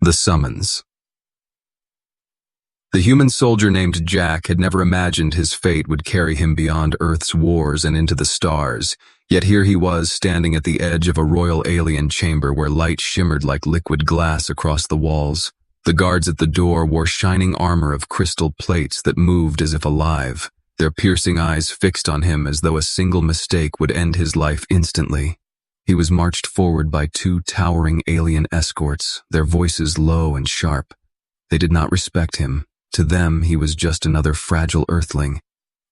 The Summons. The human soldier named Jack had never imagined his fate would carry him beyond Earth's wars and into the stars, yet here he was standing at the edge of a royal alien chamber where light shimmered like liquid glass across the walls. The guards at the door wore shining armor of crystal plates that moved as if alive, their piercing eyes fixed on him as though a single mistake would end his life instantly. He was marched forward by two towering alien escorts, their voices low and sharp. They did not respect him. To them, he was just another fragile Earthling.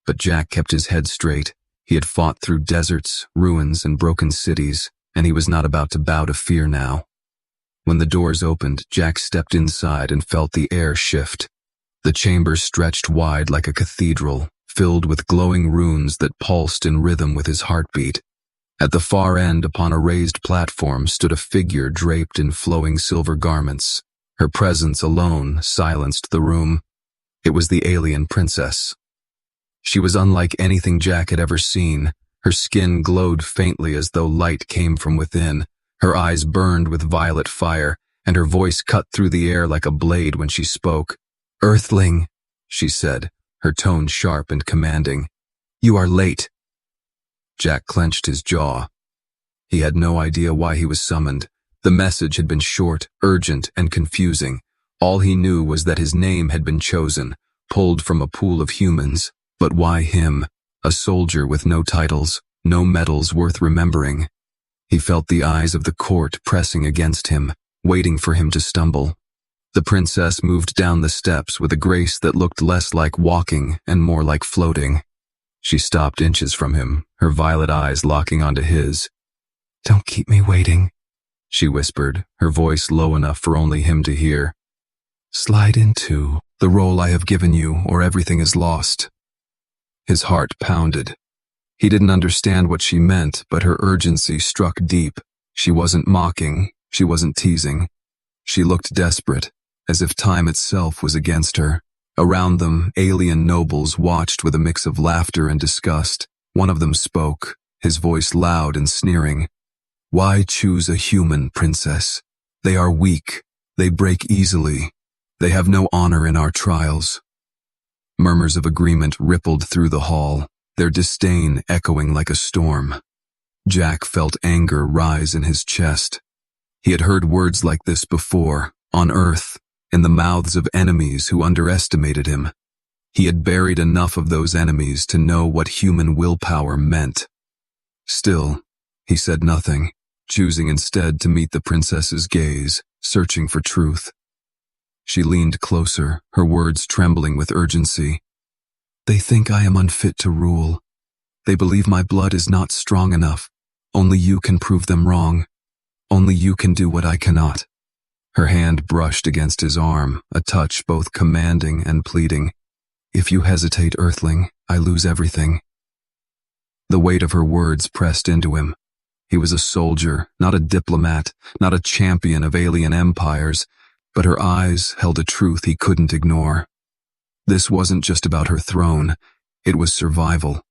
But Jack kept his head straight. He had fought through deserts, ruins, and broken cities, and he was not about to bow to fear now. When the doors opened, Jack stepped inside and felt the air shift. The chamber stretched wide like a cathedral, filled with glowing runes that pulsed in rhythm with his heartbeat. At the far end, upon a raised platform, stood a figure draped in flowing silver garments. Her presence alone silenced the room. It was the alien princess. She was unlike anything Jack had ever seen. Her skin glowed faintly as though light came from within. Her eyes burned with violet fire, and her voice cut through the air like a blade when she spoke. "Earthling," she said, her tone sharp and commanding. "You are late." Jack clenched his jaw. He had no idea why he was summoned. The message had been short, urgent, and confusing. All he knew was that his name had been chosen, pulled from a pool of humans. But why him? A soldier with no titles, no medals worth remembering. He felt the eyes of the court pressing against him, waiting for him to stumble. The princess moved down the steps with a grace that looked less like walking and more like floating. She stopped inches from him, her violet eyes locking onto his. "Don't keep me waiting," she whispered, her voice low enough for only him to hear. "Slide into the role I have given you, or everything is lost." His heart pounded. He didn't understand what she meant, but her urgency struck deep. She wasn't mocking, she wasn't teasing. She looked desperate, as if time itself was against her. Around them, alien nobles watched with a mix of laughter and disgust. One of them spoke, his voice loud and sneering. "Why choose a human, princess? They are weak. They break easily. They have no honor in our trials." Murmurs of agreement rippled through the hall, their disdain echoing like a storm. Jack felt anger rise in his chest. He had heard words like this before, on Earth, in the mouths of enemies who underestimated him. He had buried enough of those enemies to know what human willpower meant. Still, he said nothing, choosing instead to meet the princess's gaze, searching for truth. She leaned closer, her words trembling with urgency. "They think I am unfit to rule. They believe my blood is not strong enough. Only you can prove them wrong. Only you can do what I cannot." Her hand brushed against his arm, a touch both commanding and pleading. "If you hesitate, Earthling, I lose everything." The weight of her words pressed into him. He was a soldier, not a diplomat, not a champion of alien empires, but her eyes held a truth he couldn't ignore. This wasn't just about her throne, it was survival.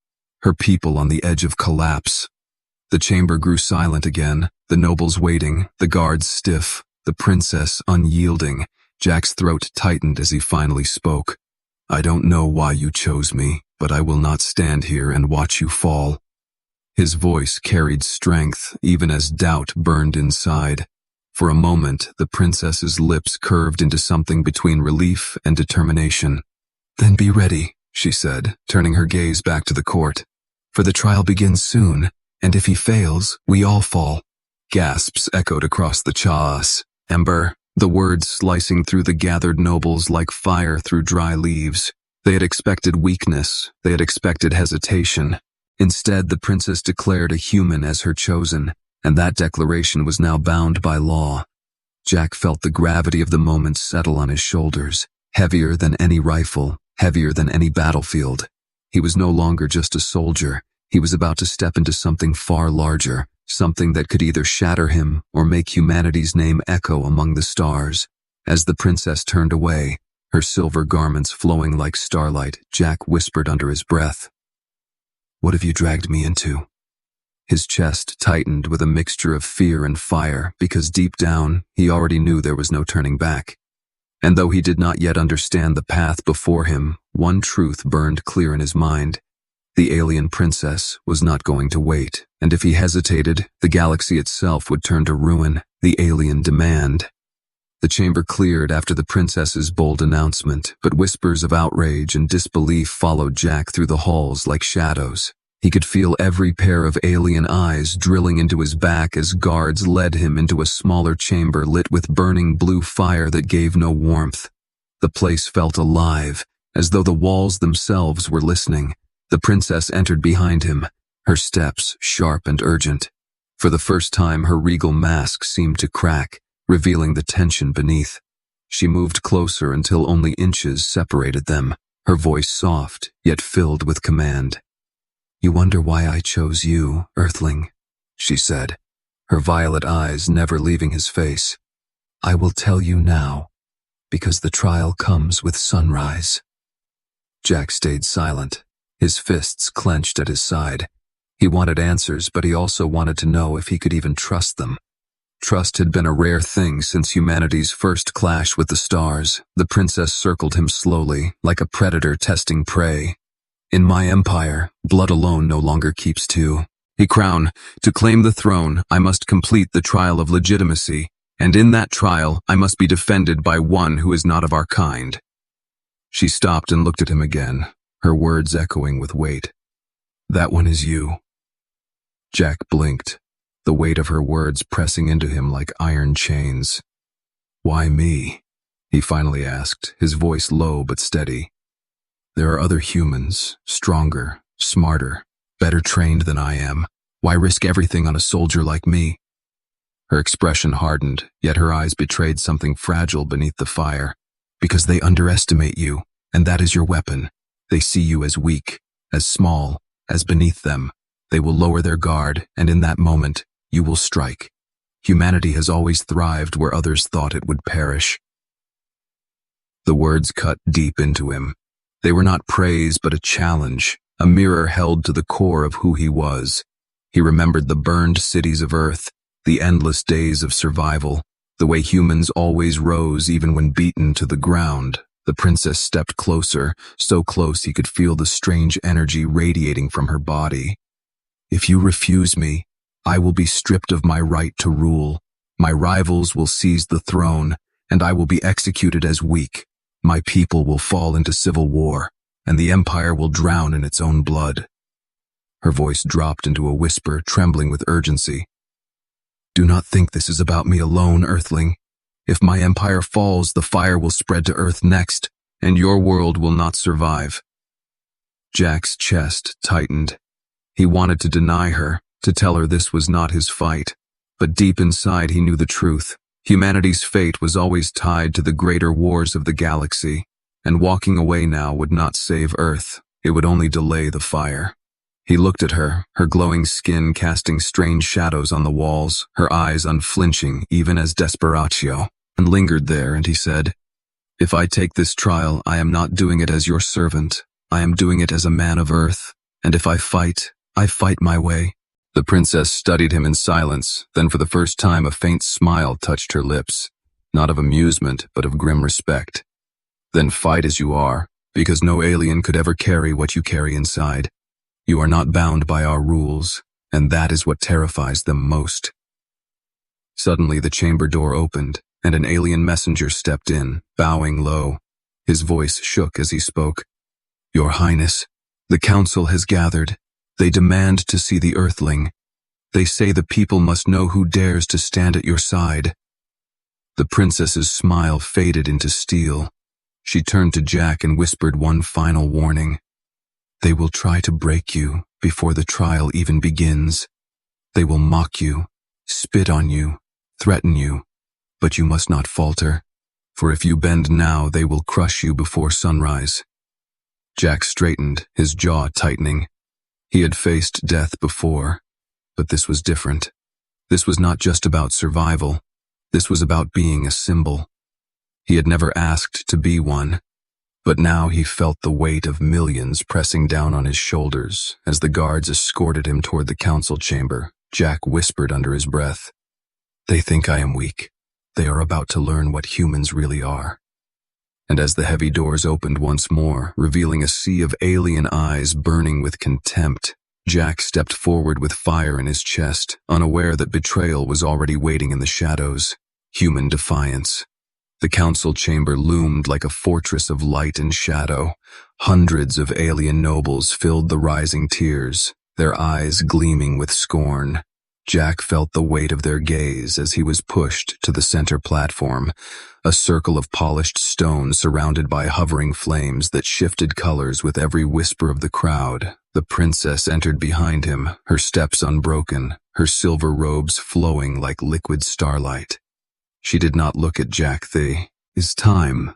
Her people on the edge of collapse. The chamber grew silent again, the nobles waiting, the guards stiff, the princess unyielding. Jack's throat tightened as he finally spoke. "I don't know why you chose me, but I will not stand here and watch you fall." His voice carried strength, even as doubt burned inside. For a moment, the princess's lips curved into something between relief and determination. "Then be ready," she said, turning her gaze back to the court. "For the trial begins soon, and if he fails, we all fall." Gasps echoed across the chaos. "Ember," the words slicing through the gathered nobles like fire through dry leaves. They had expected weakness, they had expected hesitation. Instead, the princess declared a human as her chosen, and that declaration was now bound by law. Jack felt the gravity of the moment settle on his shoulders, heavier than any rifle, heavier than any battlefield. He was no longer just a soldier. He was about to step into something far larger, something that could either shatter him or make humanity's name echo among the stars. As the princess turned away, her silver garments flowing like starlight, Jack whispered under his breath, "What have you dragged me into?" His chest tightened with a mixture of fear and fire because deep down, he already knew there was no turning back. And though he did not yet understand the path before him, one truth burned clear in his mind. The alien princess was not going to wait, and if he hesitated, the galaxy itself would turn to ruin, the alien demand. The chamber cleared after the princess's bold announcement, but whispers of outrage and disbelief followed Jack through the halls like shadows. He could feel every pair of alien eyes drilling into his back as guards led him into a smaller chamber lit with burning blue fire that gave no warmth. The place felt alive, as though the walls themselves were listening. The princess entered behind him, her steps sharp and urgent. For the first time, her regal mask seemed to crack, revealing the tension beneath. She moved closer until only inches separated them, her voice soft, yet filled with command. "You wonder why I chose you, Earthling," she said, her violet eyes never leaving his face. "I will tell you now, because the trial comes with sunrise." Jack stayed silent, his fists clenched at his side. He wanted answers, but he also wanted to know if he could even trust them. Trust had been a rare thing since humanity's first clash with the stars. The princess circled him slowly, like a predator testing prey. "In my empire, blood alone no longer keeps two. A crown, to claim the throne, I must complete the trial of legitimacy, and in that trial, I must be defended by one who is not of our kind." She stopped and looked at him again, her words echoing with weight. "That one is you." Jack blinked, the weight of her words pressing into him like iron chains. "Why me?" he finally asked, his voice low but steady. "There are other humans, stronger, smarter, better trained than I am. Why risk everything on a soldier like me?" Her expression hardened, yet her eyes betrayed something fragile beneath the fire. "Because they underestimate you, and that is your weapon. They see you as weak, as small, as beneath them. They will lower their guard, and in that moment, you will strike. Humanity has always thrived where others thought it would perish." The words cut deep into him. They were not praise but a challenge, a mirror held to the core of who he was. He remembered the burned cities of Earth, the endless days of survival, the way humans always rose even when beaten to the ground. The princess stepped closer, so close he could feel the strange energy radiating from her body. "If you refuse me, I will be stripped of my right to rule. My rivals will seize the throne, and I will be executed as weak. My people will fall into civil war, and the empire will drown in its own blood." Her voice dropped into a whisper, trembling with urgency. "Do not think this is about me alone, Earthling. If my empire falls, the fire will spread to Earth next, and your world will not survive." Jack's chest tightened. He wanted to deny her, to tell her this was not his fight, but deep inside he knew the truth. Humanity's fate was always tied to the greater wars of the galaxy, and walking away now would not save Earth. It would only delay the fire. He looked at her, her glowing skin casting strange shadows on the walls, her eyes unflinching even as desperatio, and lingered there, and he said, "If I take this trial, I am not doing it as your servant. I am doing it as a man of Earth, and if I fight my way." The princess studied him in silence, then for the first time a faint smile touched her lips, not of amusement, but of grim respect. "Then fight as you are, because no alien could ever carry what you carry inside. You are not bound by our rules, and that is what terrifies them most." Suddenly the chamber door opened, and an alien messenger stepped in, bowing low. His voice shook as he spoke. "Your Highness, the council has gathered. They demand to see the Earthling. They say the people must know who dares to stand at your side." The princess's smile faded into steel. She turned to Jack and whispered one final warning. "They will try to break you before the trial even begins. They will mock you, spit on you, threaten you, but you must not falter, for if you bend now, they will crush you before sunrise." Jack straightened, his jaw tightening. He had faced death before, but this was different. This was not just about survival. This was about being a symbol. He had never asked to be one, But now he felt the weight of millions pressing down on his shoulders. As the guards escorted him toward the council chamber, Jack whispered under his breath, "They think I am weak. They are about to learn what humans really are." And as the heavy doors opened once more, revealing a sea of alien eyes burning with contempt, Jack stepped forward with fire in his chest, unaware that betrayal was already waiting in the shadows. Human defiance. The council chamber loomed like a fortress of light and shadow. Hundreds of alien nobles filled the rising tiers, their eyes gleaming with scorn. Jack felt the weight of their gaze as he was pushed to the center platform, a circle of polished stone surrounded by hovering flames that shifted colors with every whisper of the crowd. The princess entered behind him, her steps unbroken, her silver robes flowing like liquid starlight. She did not look at Jack. His time.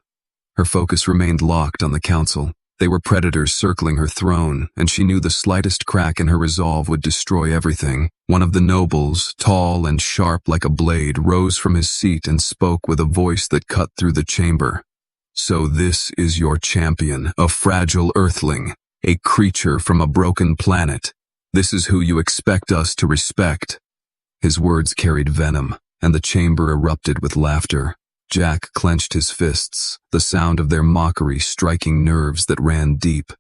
Her focus remained locked on the council. They were predators circling her throne, and she knew the slightest crack in her resolve would destroy everything. One of the nobles, tall and sharp like a blade, rose from his seat and spoke with a voice that cut through the chamber. "So this is your champion, a fragile Earthling, a creature from a broken planet. This is who you expect us to respect." His words carried venom, and the chamber erupted with laughter. Jack clenched his fists, the sound of their mockery striking nerves that ran deep.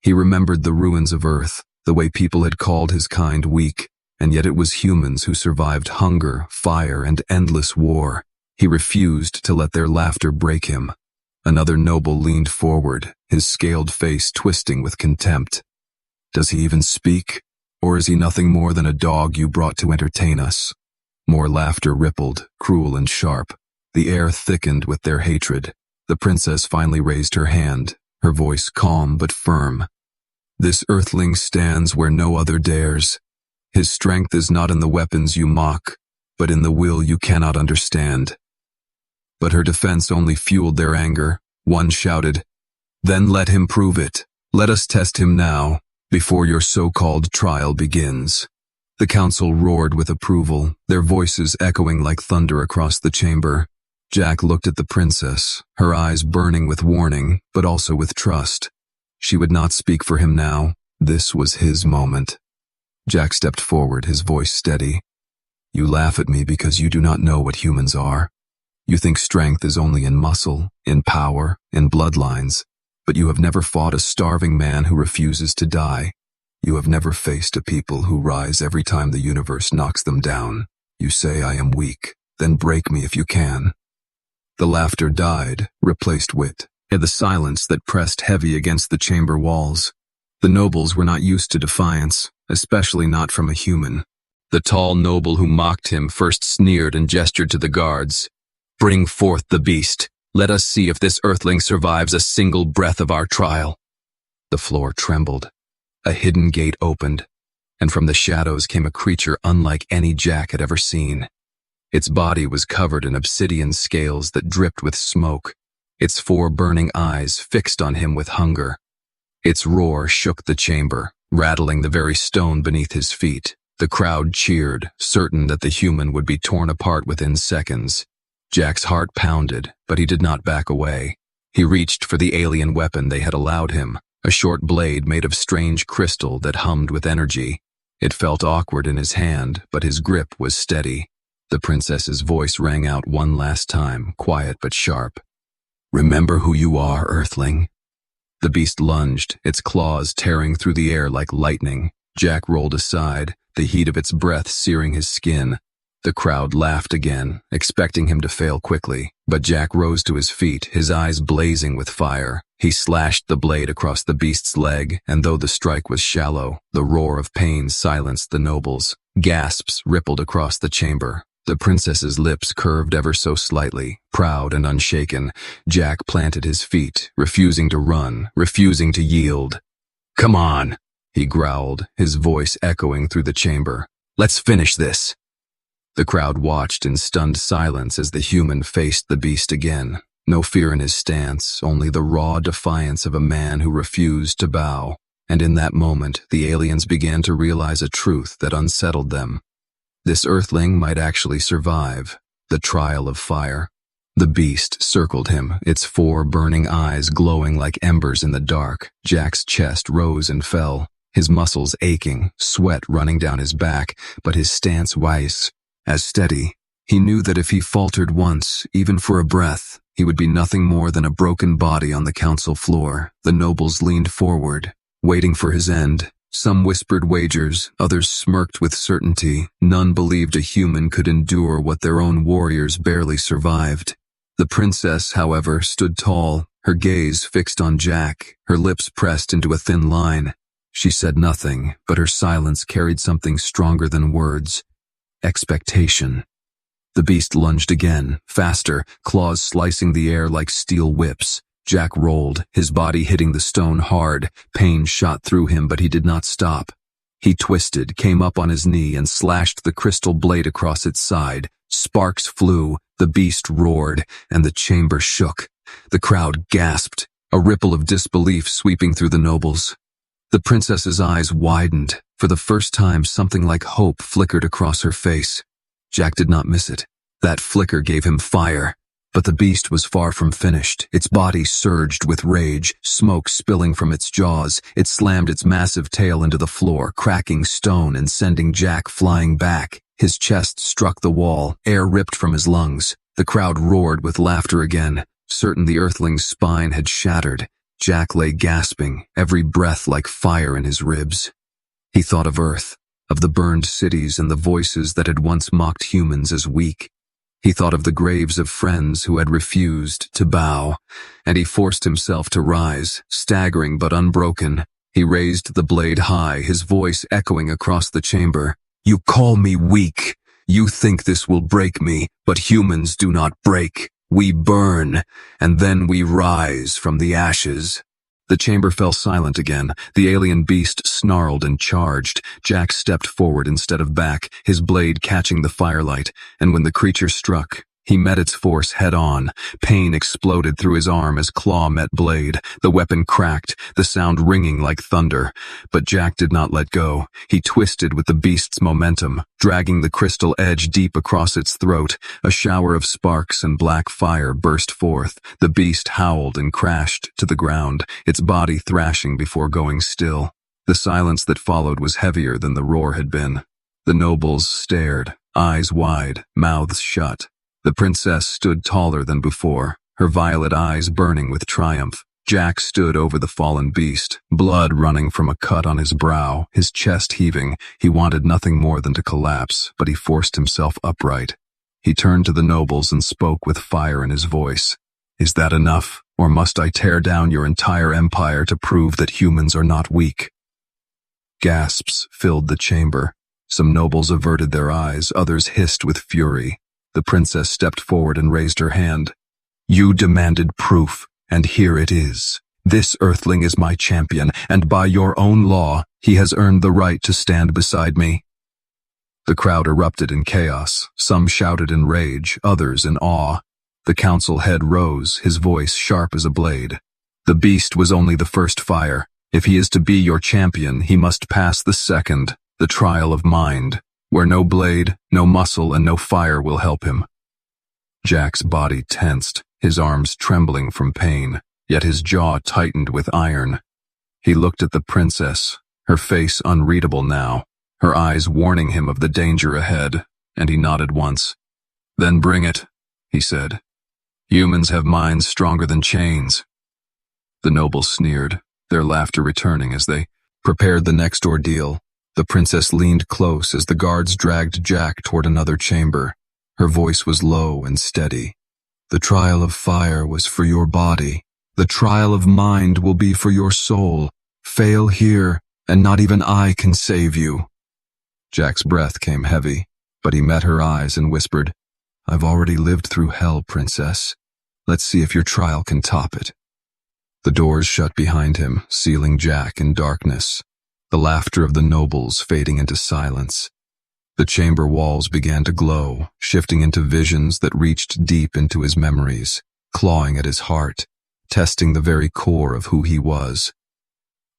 He remembered the ruins of Earth, the way people had called his kind weak, and yet it was humans who survived hunger, fire, and endless war. He refused to let their laughter break him. Another noble leaned forward, his scaled face twisting with contempt. "Does he even speak? Or is he nothing more than a dog you brought to entertain us?" More laughter rippled, cruel and sharp. The air thickened with their hatred. The princess finally raised her hand, her voice calm but firm. "This Earthling stands where no other dares. His strength is not in the weapons you mock, but in the will you cannot understand." But her defense only fueled their anger. One shouted, "Then let him prove it. Let us test him now, before your so-called trial begins." The council roared with approval, their voices echoing like thunder across the chamber. Jack looked at the princess, her eyes burning with warning, but also with trust. She would not speak for him now. This was his moment. Jack stepped forward, his voice steady. "You laugh at me because you do not know what humans are. You think strength is only in muscle, in power, in bloodlines, but you have never fought a starving man who refuses to die. You have never faced a people who rise every time the universe knocks them down. You say I am weak, then break me if you can." The laughter died, replaced with the silence that pressed heavy against the chamber walls. The nobles were not used to defiance, especially not from a human. The tall noble who mocked him first sneered and gestured to the guards. "Bring forth the beast. Let us see if this Earthling survives a single breath of our trial." The floor trembled. A hidden gate opened, and from the shadows came a creature unlike any Jack had ever seen. Its body was covered in obsidian scales that dripped with smoke, its 4 burning eyes fixed on him with hunger. Its roar shook the chamber, rattling the very stone beneath his feet. The crowd cheered, certain that the human would be torn apart within seconds. Jack's heart pounded, but he did not back away. He reached for the alien weapon they had allowed him, a short blade made of strange crystal that hummed with energy. It felt awkward in his hand, but his grip was steady. The princess's voice rang out one last time, quiet but sharp. "Remember who you are, Earthling." The beast lunged, its claws tearing through the air like lightning. Jack rolled aside, the heat of its breath searing his skin. The crowd laughed again, expecting him to fail quickly, but Jack rose to his feet, his eyes blazing with fire. He slashed the blade across the beast's leg, and though the strike was shallow, the roar of pain silenced the nobles. Gasps rippled across the chamber. The princess's lips curved ever so slightly, proud and unshaken. Jack planted his feet, refusing to run, refusing to yield. "Come on," he growled, his voice echoing through the chamber. "Let's finish this." The crowd watched in stunned silence as the human faced the beast again. No fear in his stance, only the raw defiance of a man who refused to bow. And in that moment, the aliens began to realize a truth that unsettled them. This Earthling might actually survive the trial of fire. The beast circled him, its 4 burning eyes glowing like embers in the dark. Jack's chest rose and fell, his muscles aching, sweat running down his back, but his stance wise, as steady. He knew that if he faltered once, even for a breath, he would be nothing more than a broken body on the council floor. The nobles leaned forward, waiting for his end. Some whispered wagers, others smirked with certainty. None believed a human could endure what their own warriors barely survived. The princess, however, stood tall, her gaze fixed on Jack, her lips pressed into a thin line. She said nothing, but her silence carried something stronger than words. Expectation. The beast lunged again, faster, claws slicing the air like steel whips. Jack rolled, his body hitting the stone hard. Pain shot through him, but he did not stop. He twisted, came up on his knee, and slashed the crystal blade across its side. Sparks flew, the beast roared, and the chamber shook. The crowd gasped, a ripple of disbelief sweeping through the nobles. The princess's eyes widened. For the first time, something like hope flickered across her face. Jack did not miss it. That flicker gave him fire. But the beast was far from finished. Its body surged with rage, smoke spilling from its jaws. It slammed its massive tail into the floor, cracking stone and sending Jack flying back. His chest struck the wall, air ripped from his lungs. The crowd roared with laughter again, certain the Earthling's spine had shattered. Jack lay gasping, every breath like fire in his ribs. He thought of Earth, of the burned cities and the voices that had once mocked humans as weak. He thought of the graves of friends who had refused to bow, and he forced himself to rise, staggering but unbroken. He raised the blade high, his voice echoing across the chamber. "You call me weak. You think this will break me, but humans do not break. We burn, and then we rise from the ashes." The chamber fell silent again. The alien beast snarled and charged. Jack stepped forward instead of back, his blade catching the firelight, and when the creature struck, he met its force head-on. Pain exploded through his arm as claw met blade. The weapon cracked, the sound ringing like thunder. But Jack did not let go. He twisted with the beast's momentum, dragging the crystal edge deep across its throat. A shower of sparks and black fire burst forth. The beast howled and crashed to the ground, its body thrashing before going still. The silence that followed was heavier than the roar had been. The nobles stared, eyes wide, mouths shut. The princess stood taller than before, her violet eyes burning with triumph. Jack stood over the fallen beast, blood running from a cut on his brow, his chest heaving. He wanted nothing more than to collapse, but he forced himself upright. He turned to the nobles and spoke with fire in his voice. "Is that enough, or must I tear down your entire empire to prove that humans are not weak?" Gasps filled the chamber. Some nobles averted their eyes, others hissed with fury. The princess stepped forward and raised her hand. "You demanded proof, and here it is. This Earthling is my champion, and by your own law, he has earned the right to stand beside me." The crowd erupted in chaos. Some shouted in rage, others in awe. The council head rose, his voice sharp as a blade. "The beast was only the first fire. If he is to be your champion, he must pass the second, the trial of mind, where no blade, no muscle, and no fire will help him." Jack's body tensed, his arms trembling from pain, yet his jaw tightened with iron. He looked at the princess, her face unreadable now, her eyes warning him of the danger ahead, and he nodded once. "Then bring it," he said. "Humans have minds stronger than chains." The nobles sneered, their laughter returning as they prepared the next ordeal. The princess leaned close as the guards dragged Jack toward another chamber. Her voice was low and steady. "The trial of fire was for your body. The trial of mind will be for your soul. Fail here, and not even I can save you." Jack's breath came heavy, but he met her eyes and whispered, "I've already lived through hell, princess. Let's see if your trial can top it." The doors shut behind him, sealing Jack in darkness. The laughter of the nobles fading into silence. The chamber walls began to glow, shifting into visions that reached deep into his memories, clawing at his heart, testing the very core of who he was.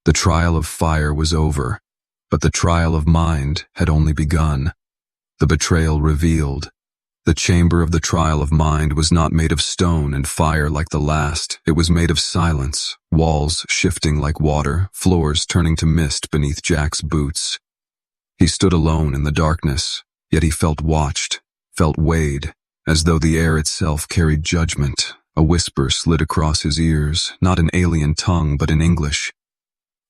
The trial of fire was over, but the trial of mind had only begun. The betrayal revealed. The chamber of the trial of mind was not made of stone and fire like the last. It was made of silence, walls shifting like water, floors turning to mist beneath Jack's boots. He stood alone in the darkness, yet he felt watched, felt weighed, as though the air itself carried judgment. A whisper slid across his ears, not in alien tongue but in English.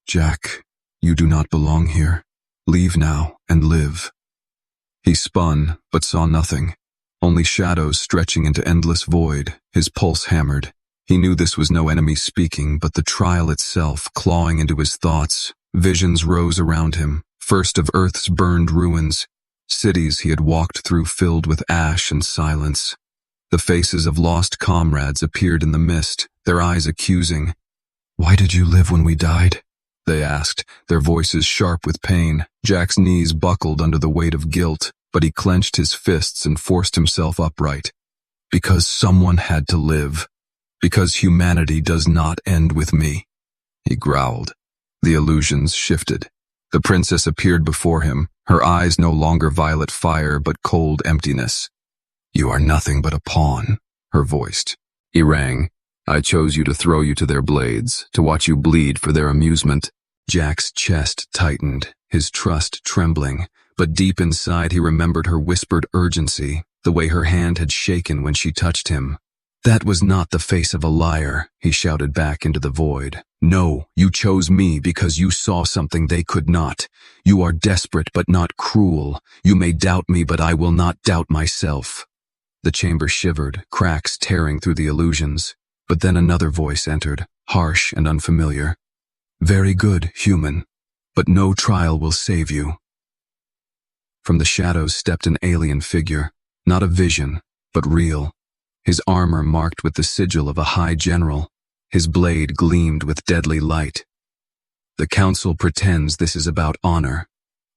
"Jack, you do not belong here. Leave now and live." He spun, but saw nothing. Only shadows stretching into endless void. His pulse hammered. He knew this was no enemy speaking, but the trial itself, clawing into his thoughts. Visions rose around him, first of Earth's burned ruins, cities he had walked through filled with ash and silence. The faces of lost comrades appeared in the mist, their eyes accusing. "Why did you live when we died?" they asked, their voices sharp with pain. Jack's knees buckled under the weight of guilt, but he clenched his fists and forced himself upright. "Because someone had to live. Because humanity does not end with me," he growled. The illusions shifted. The princess appeared before him, her eyes no longer violet fire but cold emptiness. "You are nothing but a pawn," her voiced. He rang. "I chose you to throw you to their blades, to watch you bleed for their amusement." Jack's chest tightened, his trust trembling, but deep inside he remembered her whispered urgency, the way her hand had shaken when she touched him. "That was not the face of a liar," he shouted back into the void. "No, you chose me because you saw something they could not. You are desperate but not cruel. You may doubt me, but I will not doubt myself." The chamber shivered, cracks tearing through the illusions. But then another voice entered, harsh and unfamiliar. "Very good, human, but no trial will save you." From the shadows stepped an alien figure, not a vision, but real. His armor marked with the sigil of a high general. His blade gleamed with deadly light. "The council pretends this is about honor,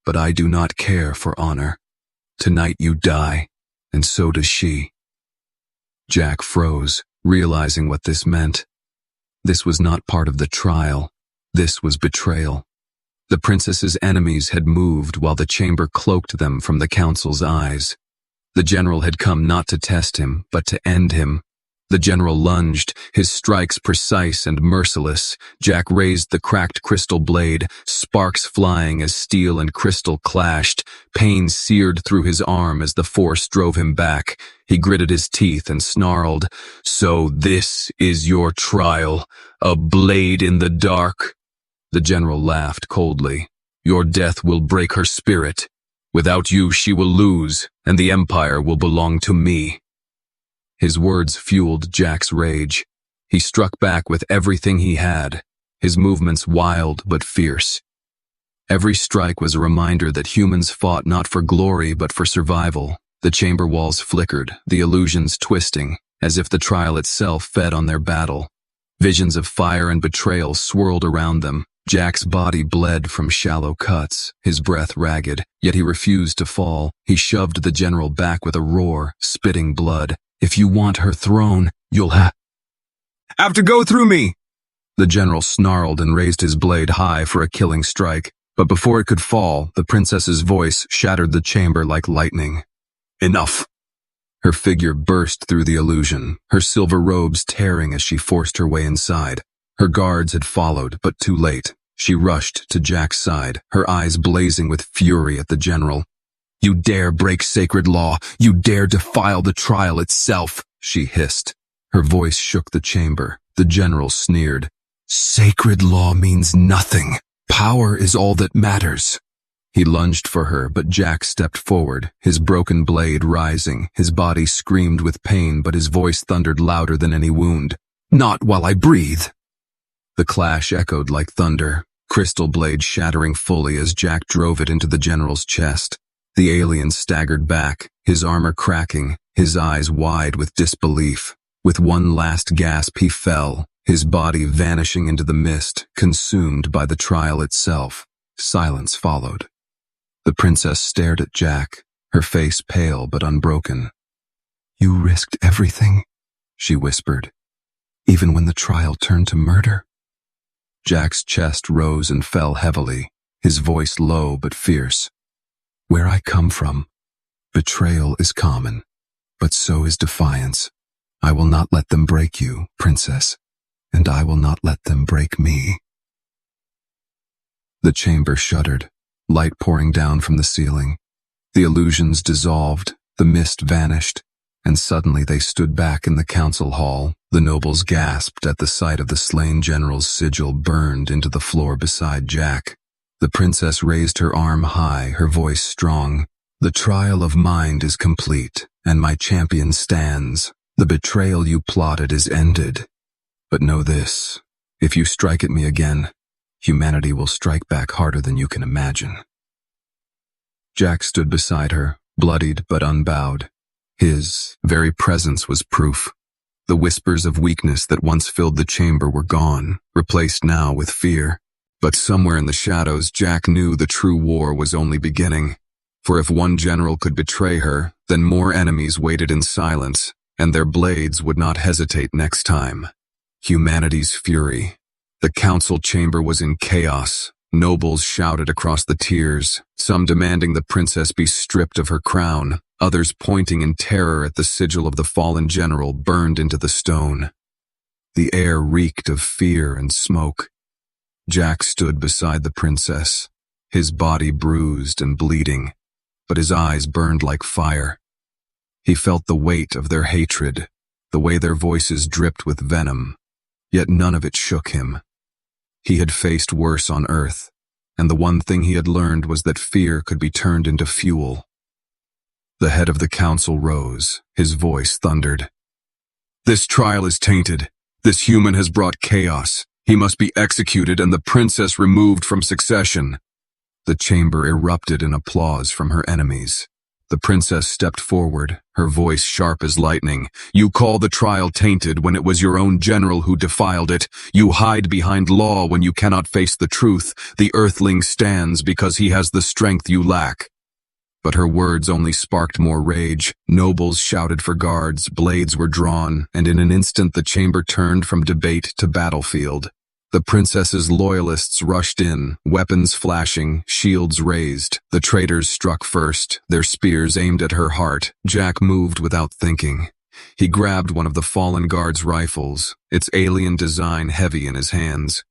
but I do not care for honor. Tonight you die, and so does she." Jack froze, realizing what this meant. This was not part of the trial. This was betrayal. The princess's enemies had moved while the chamber cloaked them from the council's eyes. The general had come not to test him, but to end him. The general lunged, his strikes precise and merciless. Jack raised the cracked crystal blade, sparks flying as steel and crystal clashed. Pain seared through his arm as the force drove him back. He gritted his teeth and snarled, "So this is your trial, a blade in the dark?" The general laughed coldly. "Your death will break her spirit. Without you she will lose, and the empire will belong to me." His words fueled Jack's rage. He struck back with everything he had, his movements wild but fierce. Every strike was a reminder that humans fought not for glory but for survival. The chamber walls flickered, the illusions twisting, as if the trial itself fed on their battle. Visions of fire and betrayal swirled around them. Jack's body bled from shallow cuts, his breath ragged, yet he refused to fall. He shoved the general back with a roar, spitting blood. "If you want her throne, you'll have to go through me!" The general snarled and raised his blade high for a killing strike, but before it could fall, the princess's voice shattered the chamber like lightning. "Enough!" Her figure burst through the illusion, her silver robes tearing as she forced her way inside. Her guards had followed, but too late. She rushed to Jack's side, her eyes blazing with fury at the general. "You dare break sacred law! You dare defile the trial itself!" she hissed. Her voice shook the chamber. The general sneered. "Sacred law means nothing. Power is all that matters." He lunged for her, but Jack stepped forward, his broken blade rising. His body screamed with pain, but his voice thundered louder than any wound. "Not while I breathe!" The clash echoed like thunder, crystal blade shattering fully as Jack drove it into the general's chest. The alien staggered back, his armor cracking, his eyes wide with disbelief. With one last gasp he fell, his body vanishing into the mist, consumed by the trial itself. Silence followed. The princess stared at Jack, her face pale but unbroken. "You risked everything," she whispered, "even when the trial turned to murder?" Jack's chest rose and fell heavily, his voice low but fierce. "Where I come from, betrayal is common. but so is defiance. I will not let them break you, princess, and I will not let them break me." The chamber shuddered, light pouring down from the ceiling. The illusions dissolved, the mist vanished, and suddenly they stood back in the council hall. The nobles gasped at the sight of the slain general's sigil burned into the floor beside Jack. The princess raised her arm high, her voice strong. "The trial of mind is complete, and my champion stands. The betrayal you plotted is ended. But know this, if you strike at me again, humanity will strike back harder than you can imagine." Jack stood beside her, bloodied but unbowed. His very presence was proof. The whispers of weakness that once filled the chamber were gone, replaced now with fear. But somewhere in the shadows, Jack knew the true war was only beginning. For if one general could betray her, then more enemies waited in silence, and their blades would not hesitate next time. Humanity's fury. The council chamber was in chaos. Nobles shouted across the tiers, some demanding the princess be stripped of her crown, others pointing in terror at the sigil of the fallen general burned into the stone. The air reeked of fear and smoke. Jack stood beside the princess, his body bruised and bleeding, but his eyes burned like fire. He felt the weight of their hatred, the way their voices dripped with venom, yet none of it shook him. He had faced worse on Earth, and the one thing he had learned was that fear could be turned into fuel. The head of the council rose, his voice thundered. "This trial is tainted. This human has brought chaos. He must be executed and the princess removed from succession." The chamber erupted in applause from her enemies. The princess stepped forward, her voice sharp as lightning. "You call the trial tainted when it was your own general who defiled it. You hide behind law when you cannot face the truth. The Earthling stands because he has the strength you lack." But her words only sparked more rage. Nobles shouted for guards, blades were drawn, and in an instant the chamber turned from debate to battlefield. The princess's loyalists rushed in, weapons flashing, shields raised. The traitors struck first, their spears aimed at her heart. Jack moved without thinking. He grabbed one of the fallen guard's rifles, its alien design heavy in his hands.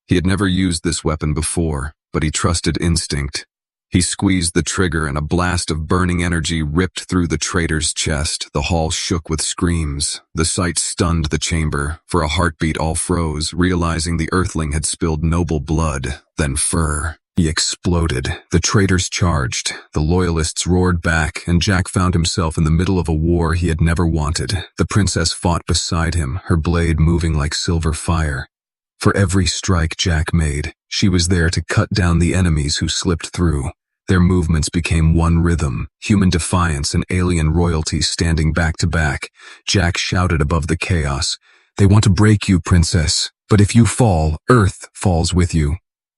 He had never used this weapon before, but he trusted instinct. He squeezed the trigger and a blast of burning energy ripped through the traitor's chest. The hall shook with screams. The sight stunned the chamber. For a heartbeat all froze, realizing the Earthling had spilled noble blood, then fur. He exploded. The traitors charged. The loyalists roared back, and Jack found himself in the middle of a war he had never wanted. The princess fought beside him, her blade moving like silver fire. For every strike Jack made, she was there to cut down the enemies who slipped through. Their movements became one rhythm, human defiance and alien royalty standing back to back. Jack shouted above the chaos, "They want to break you, princess, but if you fall, Earth falls with you."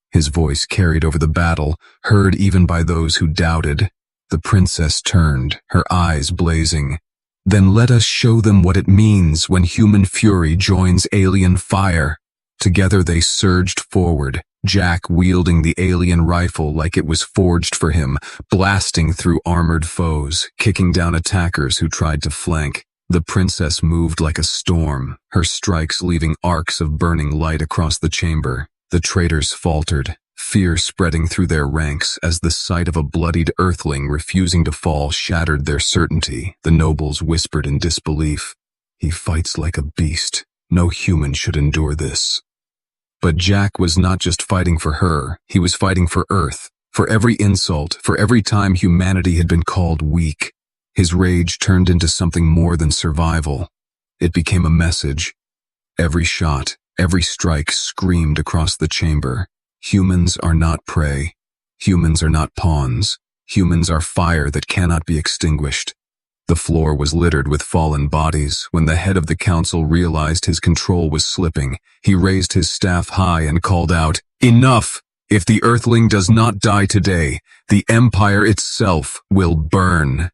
His voice carried over the battle, heard even by those who doubted. The princess turned, her eyes blazing. "Then let us show them what it means when human fury joins alien fire." Together they surged forward, Jack wielding the alien rifle like it was forged for him, blasting through armored foes, kicking down attackers who tried to flank. The princess moved like a storm, her strikes leaving arcs of burning light across the chamber. The traitors faltered, fear spreading through their ranks as the sight of a bloodied Earthling refusing to fall shattered their certainty. The nobles whispered in disbelief, "He fights like a beast. No human should endure this." But Jack was not just fighting for her, he was fighting for Earth, for every insult, for every time humanity had been called weak. His rage turned into something more than survival. It became a message. Every shot, every strike screamed across the chamber. Humans are not prey. Humans are not pawns. Humans are fire that cannot be extinguished. The floor was littered with fallen bodies. When the head of the council realized his control was slipping, he raised his staff high and called out, "Enough! If the Earthling does not die today, the Empire itself will burn."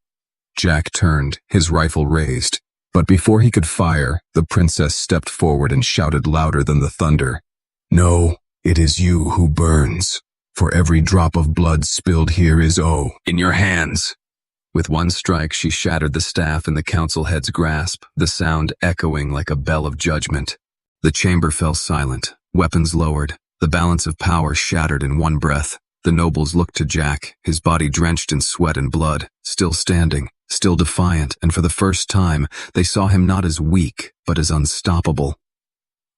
Jack turned, his rifle raised. But before he could fire, the princess stepped forward and shouted louder than the thunder, "No, it is you who burns. For every drop of blood spilled here is in your hands." With one strike, she shattered the staff in the council head's grasp, the sound echoing like a bell of judgment. The chamber fell silent, weapons lowered, the balance of power shattered in one breath. The nobles looked to Jack, his body drenched in sweat and blood, still standing, still defiant, and for the first time, they saw him not as weak, but as unstoppable.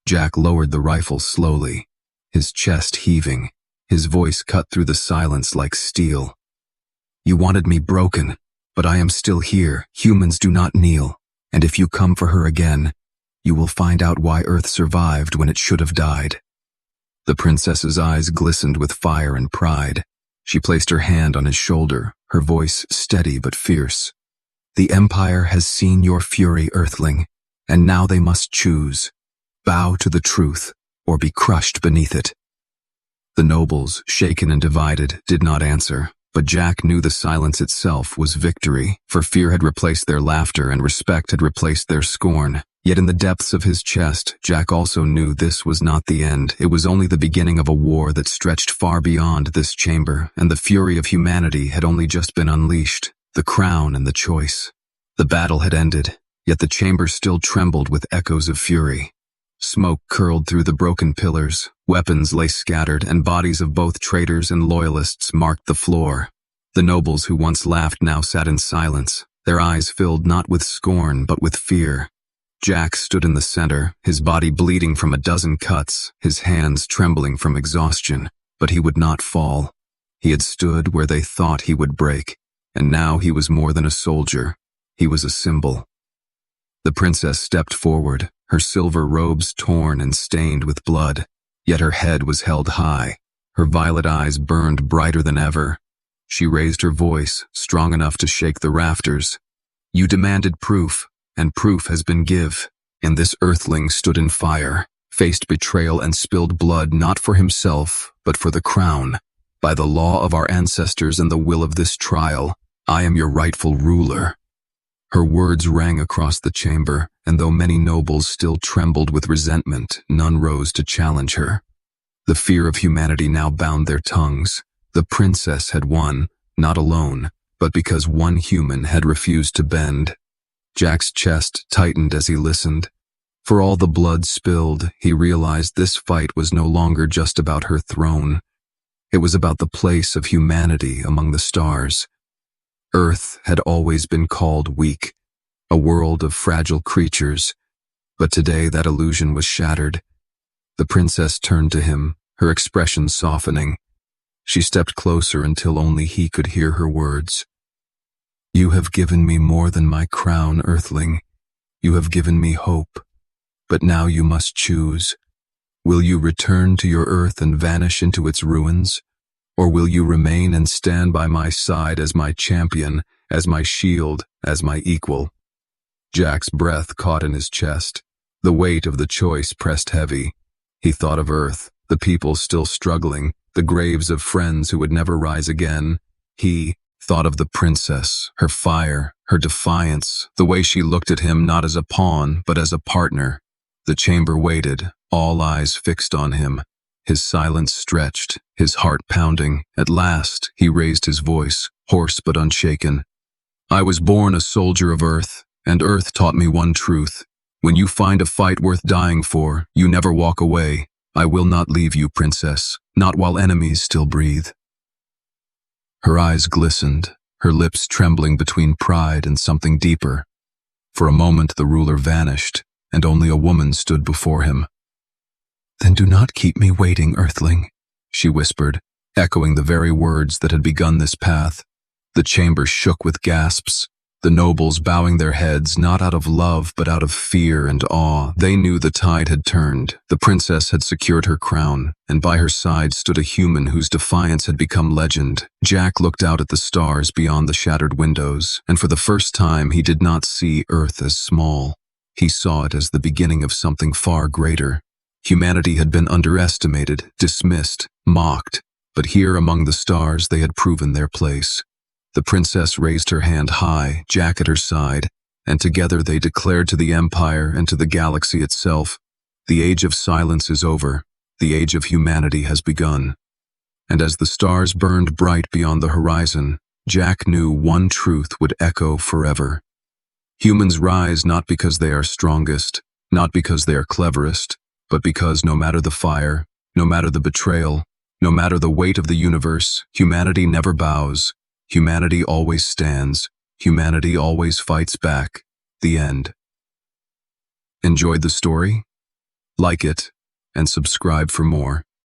Jack lowered the rifle slowly, his chest heaving, his voice cut through the silence like steel. "You wanted me broken, but I am still here. Humans do not kneel, and if you come for her again, you will find out why Earth survived when it should have died." The princess's eyes glistened with fire and pride. She placed her hand on his shoulder, her voice steady but fierce. "The Empire has seen your fury, Earthling, and now they must choose. Bow to the truth, or be crushed beneath it." The nobles, shaken and divided, did not answer, but Jack knew the silence itself was victory, for fear had replaced their laughter and respect had replaced their scorn. Yet in the depths of his chest, Jack also knew this was not the end. It was only the beginning of a war that stretched far beyond this chamber, and the fury of humanity had only just been unleashed, the crown and the choice. The battle had ended, yet the chamber still trembled with echoes of fury. Smoke curled through the broken pillars, weapons lay scattered, and bodies of both traitors and loyalists marked the floor. The nobles who once laughed now sat in silence, their eyes filled not with scorn but with fear. Jack stood in the center, his body bleeding from a dozen cuts, his hands trembling from exhaustion, but he would not fall. He had stood where they thought he would break, and now he was more than a soldier. He was a symbol. The princess stepped forward, her silver robes torn and stained with blood, yet her head was held high. Her violet eyes burned brighter than ever. She raised her voice, strong enough to shake the rafters. "You demanded proof, and proof has been give." And this Earthling stood in fire, faced betrayal and spilled blood not for himself, but for the crown. "By the law of our ancestors and the will of this trial, I am your rightful ruler." Her words rang across the chamber, and though many nobles still trembled with resentment, none rose to challenge her. The fear of humanity now bound their tongues. The princess had won, not alone, but because one human had refused to bend. Jack's chest tightened as he listened. For all the blood spilled, he realized this fight was no longer just about her throne. It was about the place of humanity among the stars. Earth had always been called weak, a world of fragile creatures, but today that illusion was shattered. The princess turned to him, her expression softening. She stepped closer until only he could hear her words. "You have given me more than my crown, Earthling. You have given me hope. But now you must choose. Will you return to your Earth and vanish into its ruins? Or will you remain and stand by my side as my champion, as my shield, as my equal?" Jack's breath caught in his chest. The weight of the choice pressed heavy. He thought of Earth, the people still struggling, the graves of friends who would never rise again. He thought of the princess, her fire, her defiance, the way she looked at him not as a pawn, but as a partner. The chamber waited, all eyes fixed on him. His silence stretched, his heart pounding. At last, he raised his voice, hoarse but unshaken. "I was born a soldier of Earth, and Earth taught me one truth. When you find a fight worth dying for, you never walk away. I will not leave you, princess, not while enemies still breathe." Her eyes glistened, her lips trembling between pride and something deeper. For a moment the ruler vanished, and only a woman stood before him. "Then do not keep me waiting, Earthling," she whispered, echoing the very words that had begun this path. The chamber shook with gasps, the nobles bowing their heads not out of love but out of fear and awe. They knew the tide had turned. The princess had secured her crown, and by her side stood a human whose defiance had become legend. Jack looked out at the stars beyond the shattered windows, and for the first time he did not see Earth as small. He saw it as the beginning of something far greater. Humanity had been underestimated, dismissed, mocked, but here among the stars they had proven their place. The princess raised her hand high, Jack at her side, and together they declared to the Empire and to the galaxy itself, "The age of silence is over, the age of humanity has begun." And as the stars burned bright beyond the horizon, Jack knew one truth would echo forever. Humans rise not because they are strongest, not because they are cleverest, but because no matter the fire, no matter the betrayal, no matter the weight of the universe, humanity never bows, humanity always stands, humanity always fights back. The end. Enjoyed the story? Like it, and subscribe for more.